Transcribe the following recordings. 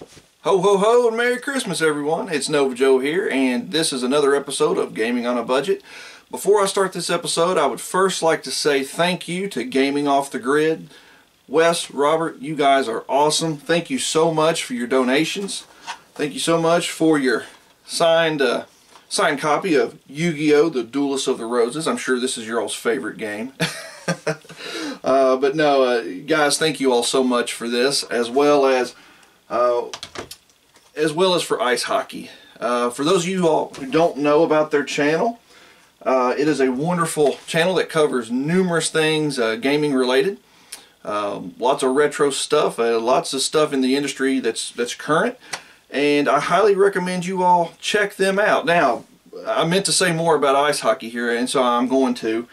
Ho ho ho and Merry Christmas everyone. It's Nova Joe here, and this is another episode of Gaming on a Budget. Before I start this episode, I would first like to say thank you to Gaming Off the Grid. Wes, Robert, you guys are awesome. Thank you so much for your donations. Thank you so much for your signed copy of Yu-Gi-Oh! The Duelist of the Roses. I'm sure this is your all's favorite game. But no, guys, thank you all so much for this, as well as for ice hockey. For those of you all who don't know about their channel, it is a wonderful channel that covers numerous things gaming related. Lots of retro stuff, lots of stuff in the industry that's current, and I highly recommend you all check them out. Now, I meant to say more about ice hockey here, and so I'm going to.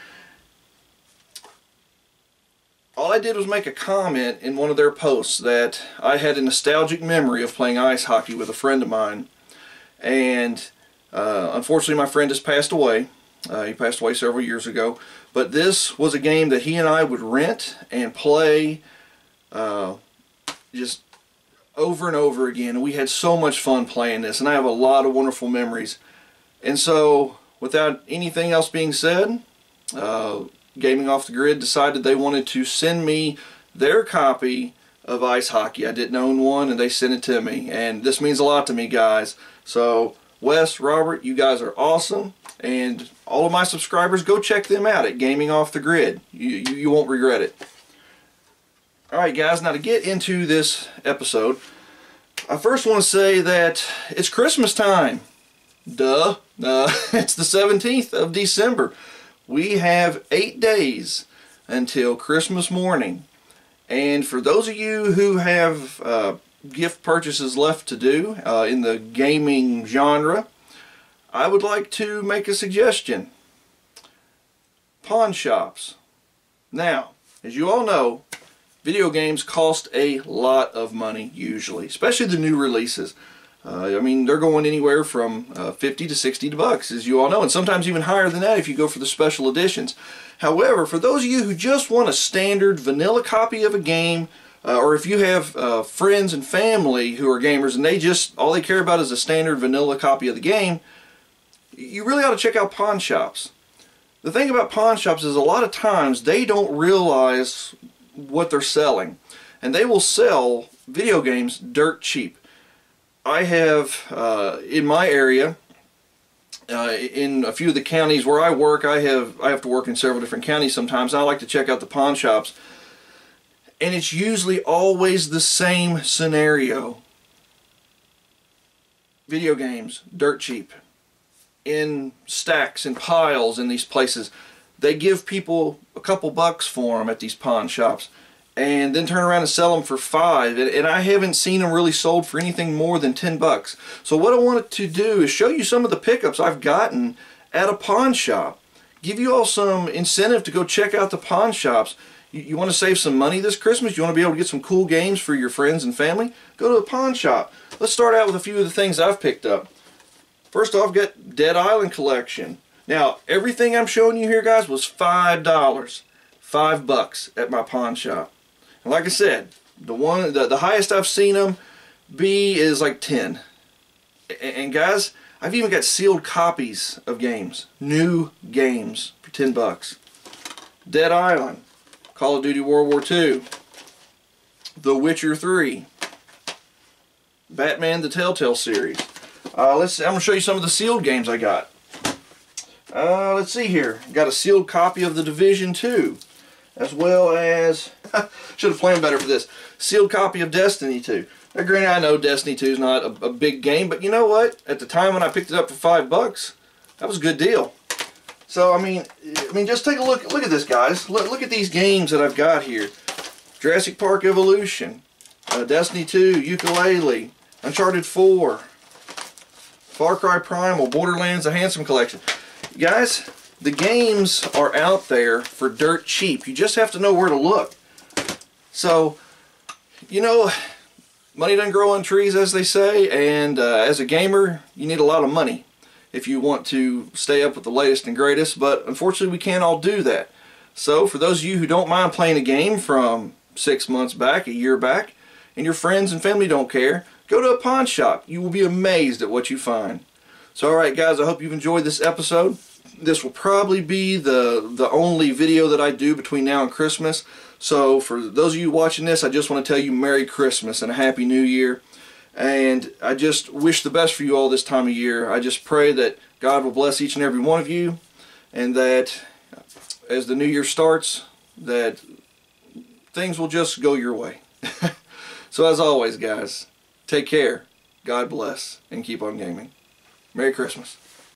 All I did was make a comment in one of their posts that I had a nostalgic memory of playing ice hockey with a friend of mine, and unfortunately my friend has passed away. He passed away several years ago, but this was a game that he and I would rent and play just over and over again, and we had so much fun playing this, and I have a lot of wonderful memories. And so, without anything else being said, Gaming Off the Grid decided they wanted to send me their copy of Ice Hockey. I didn't own one, and they sent it to me, and this means a lot to me, guys. So Wes, Robert, you guys are awesome, and all of my subscribers, go check them out at Gaming Off the Grid. You won't regret it. Alright guys, now to get into this episode, I first want to say that it's Christmas time. Duh. It's the 17th of December. We have 8 days until Christmas morning, and for those of you who have gift purchases left to do in the gaming genre, I would like to make a suggestion. Pawn shops. Now, as you all know, video games cost a lot of money usually, especially the new releases. I mean, they're going anywhere from 50 to 60 bucks, as you all know, and sometimes even higher than that if you go for the special editions. However, for those of you who just want a standard vanilla copy of a game, or if you have friends and family who are gamers and all they care about is a standard vanilla copy of the game, you really ought to check out pawn shops. The thing about pawn shops is a lot of times they don't realize what they're selling, and they will sell video games dirt cheap. I have, in my area, in a few of the counties where I work, I have to work in several different counties sometimes. I like to check out the pawn shops, and it's usually always the same scenario. Video games, dirt cheap, in stacks and piles in these places. They give people a couple bucks for them at these pawn shops, and then turn around and sell them for $5, and I haven't seen them really sold for anything more than 10 bucks. So what I wanted to do is show you some of the pickups I've gotten at a pawn shop. Give you all some incentive to go check out the pawn shops. You want to save some money this Christmas? You want to be able to get some cool games for your friends and family? Go to the pawn shop. Let's start out with a few of the things I've picked up. First off, I've got Dead Island Collection. Now, everything I'm showing you here, guys, was $5. $5 at my pawn shop. And like I said, the highest I've seen them be is like 10. And guys, I've even got sealed copies of games, new games, for 10 bucks. Dead Island, Call of Duty World War II, The Witcher 3, Batman the Telltale series. I'm going to show you some of the sealed games I got. Let's see here. Got a sealed copy of The Division 2, as well as, should have planned better for this, sealed copy of Destiny 2. Now granted, I know Destiny 2 is not a big game, but you know what? At the time when I picked it up for $5, that was a good deal. So I mean, just take a look at this, guys. Look at these games that I've got here. Jurassic Park Evolution, Destiny 2, Yooka-Laylee, Uncharted 4, Far Cry Primal, Borderlands, The Handsome Collection. Guys, the games are out there for dirt cheap. You just have to know where to look. So, you know, money doesn't grow on trees, as they say, and as a gamer, you need a lot of money if you want to stay up with the latest and greatest, but unfortunately we can't all do that. So, for those of you who don't mind playing a game from 6 months back, a year back, and your friends and family don't care, Go to a pawn shop. You will be amazed at what you find. So alright guys, I hope you've enjoyed this episode. This will probably be the only video that I do between now and Christmas. So for those of you watching this, I just want to tell you Merry Christmas and a Happy New Year. And I just wish the best for you all this time of year. I just pray that God will bless each and every one of you, and that as the new year starts, that things will just go your way. So as always guys, take care, God bless, and keep on gaming. Merry Christmas.